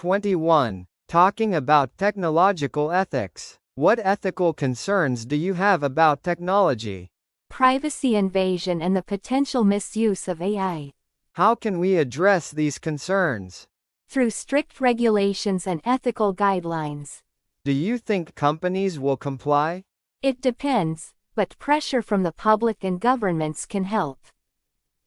21. Talking about technological ethics. What ethical concerns do you have about technology? Privacy invasion and the potential misuse of AI. How can we address these concerns? Through strict regulations and ethical guidelines. Do you think companies will comply? It depends, but pressure from the public and governments can help.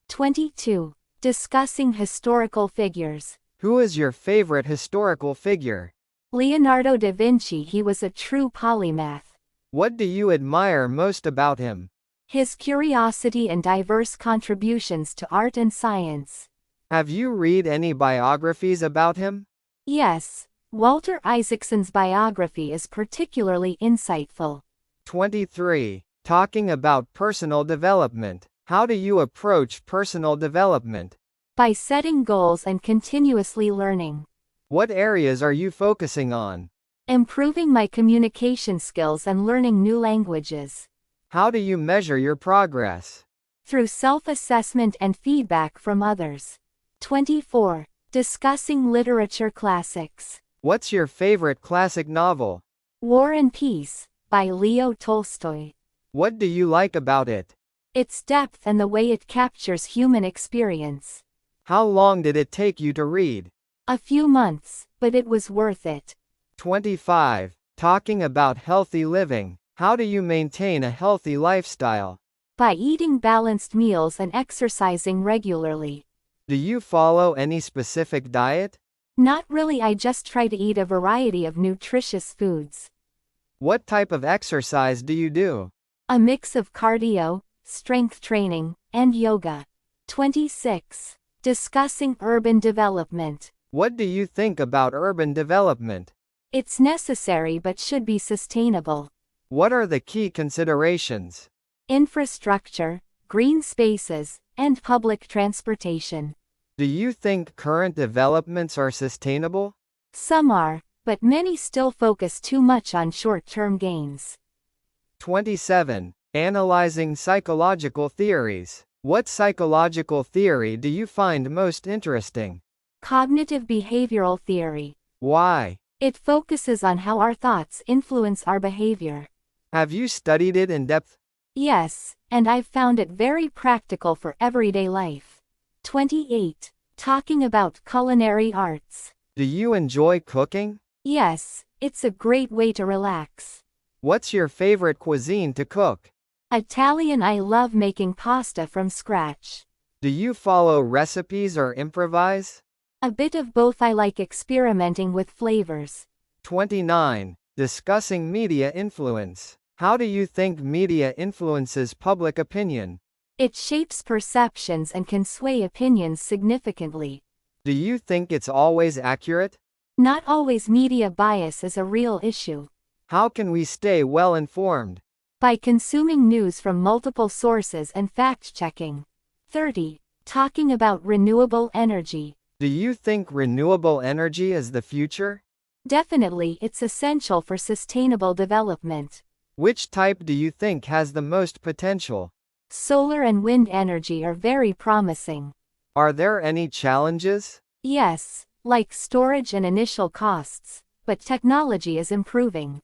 22. Discussing historical figures. Who is your favorite historical figure? Leonardo da Vinci. He was a true polymath. What do you admire most about him? His curiosity and diverse contributions to art and science. Have you read any biographies about him? Yes, Walter Isaacson's biography is particularly insightful. 23. Talking about personal development. How do you approach personal development? By setting goals and continuously learning. What areas are you focusing on? Improving my communication skills and learning new languages. How do you measure your progress? Through self-assessment and feedback from others. 24. Discussing literature classics. What's your favorite classic novel? War and Peace, by Leo Tolstoy. What do you like about it? Its depth and the way it captures human experience. How long did it take you to read? A few months, but it was worth it. 25. Talking about healthy living. How do you maintain a healthy lifestyle? By eating balanced meals and exercising regularly. Do you follow any specific diet? Not really, I just try to eat a variety of nutritious foods. What type of exercise do you do? A mix of cardio, strength training, and yoga. 26. Discussing urban development. What do you think about urban development? It's necessary but should be sustainable. What are the key considerations? Infrastructure, green spaces, and public transportation. Do you think current developments are sustainable? Some are, but many still focus too much on short-term gains. 27. Analyzing psychological theories. What psychological theory do you find most interesting? Cognitive behavioral theory. Why? It focuses on how our thoughts influence our behavior. Have you studied it in depth? Yes, and I've found it very practical for everyday life. 28. Talking about culinary arts. Do you enjoy cooking? Yes, it's a great way to relax. What's your favorite cuisine to cook? Italian. I love making pasta from scratch. Do you follow recipes or improvise? A bit of both. I like experimenting with flavors. 29. Discussing media influence. How do you think media influences public opinion? It shapes perceptions and can sway opinions significantly. Do you think it's always accurate? Not always. Media bias is a real issue. How can we stay well informed? By consuming news from multiple sources and fact-checking. 30. Talking about renewable energy. Do you think renewable energy is the future? Definitely, it's essential for sustainable development. Which type do you think has the most potential? Solar and wind energy are very promising. Are there any challenges? Yes, like storage and initial costs, but technology is improving.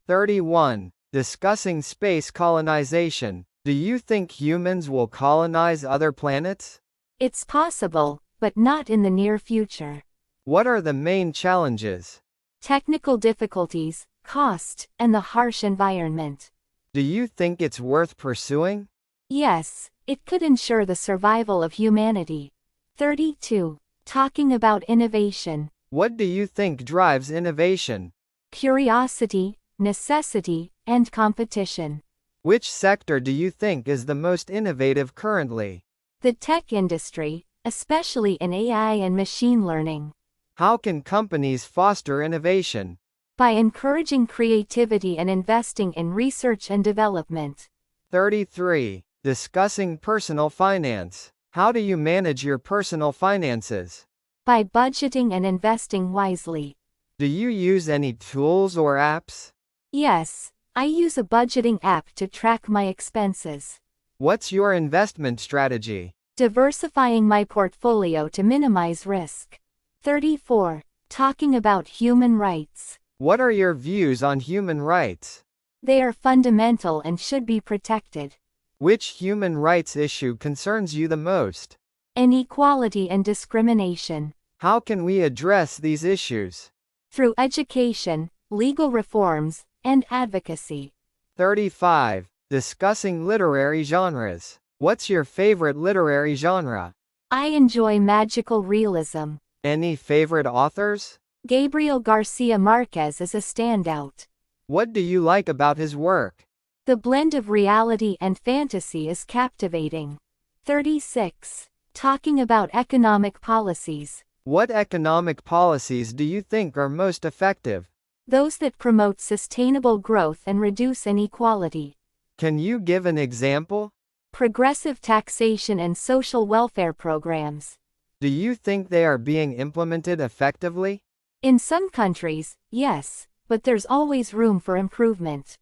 31. Discussing space colonization. Do you think humans will colonize other planets? It's possible, but not in the near future. What are the main challenges? Technical difficulties, cost, and the harsh environment. Do you think it's worth pursuing? Yes, it could ensure the survival of humanity. 32. Talking about innovation. What do you think drives innovation? Curiosity, necessity, and competition. Which sector do you think is the most innovative currently? The tech industry, especially in AI and machine learning. How can companies foster innovation? By encouraging creativity and investing in research and development. 33. Discussing personal finance. How do you manage your personal finances? By budgeting and investing wisely. Do you use any tools or apps? Yes, I use a budgeting app to track my expenses. What's your investment strategy? Diversifying my portfolio to minimize risk. 34. Talking about human rights. What are your views on human rights? They are fundamental and should be protected. Which human rights issue concerns you the most? Inequality and discrimination. How can we address these issues? Through education, legal reforms, and advocacy. 35. Discussing literary genres. What's your favorite literary genre? I enjoy magical realism. Any favorite authors? Gabriel Garcia Marquez is a standout. What do you like about his work? The blend of reality and fantasy is captivating. 36. Talking about economic policies. What economic policies do you think are most effective? Those that promote sustainable growth and reduce inequality. Can you give an example? Progressive taxation and social welfare programs. Do you think they are being implemented effectively? In some countries, yes, but there's always room for improvement.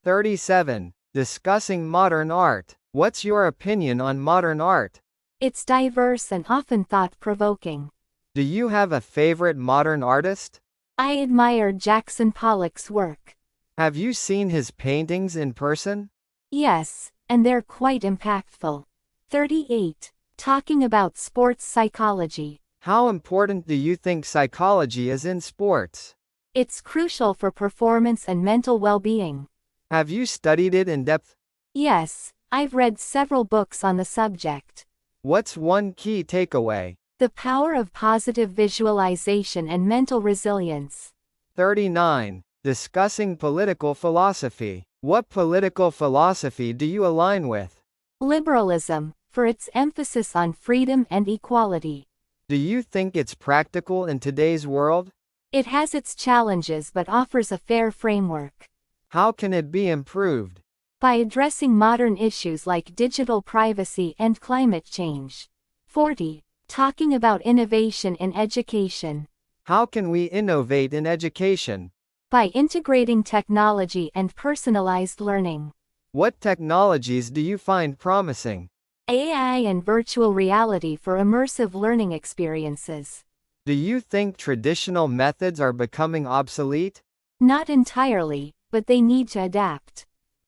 37. Discussing modern art. What's your opinion on modern art? It's diverse and often thought-provoking. Do you have a favorite modern artist? I admire Jackson Pollock's work. Have you seen his paintings in person? Yes, and they're quite impactful. 38. Talking about sports psychology. How important do you think psychology is in sports? It's crucial for performance and mental well-being. Have you studied it in depth? Yes, I've read several books on the subject. What's one key takeaway? The power of positive visualization and mental resilience. 39. Discussing political philosophy. What political philosophy do you align with? Liberalism, for its emphasis on freedom and equality. Do you think it's practical in today's world? It has its challenges but offers a fair framework. How can it be improved? By addressing modern issues like digital privacy and climate change. 40. Talking about innovation in education. How can we innovate in education? By integrating technology and personalized learning. What technologies do you find promising? AI and virtual reality for immersive learning experiences. Do you think traditional methods are becoming obsolete? Not entirely, but they need to adapt.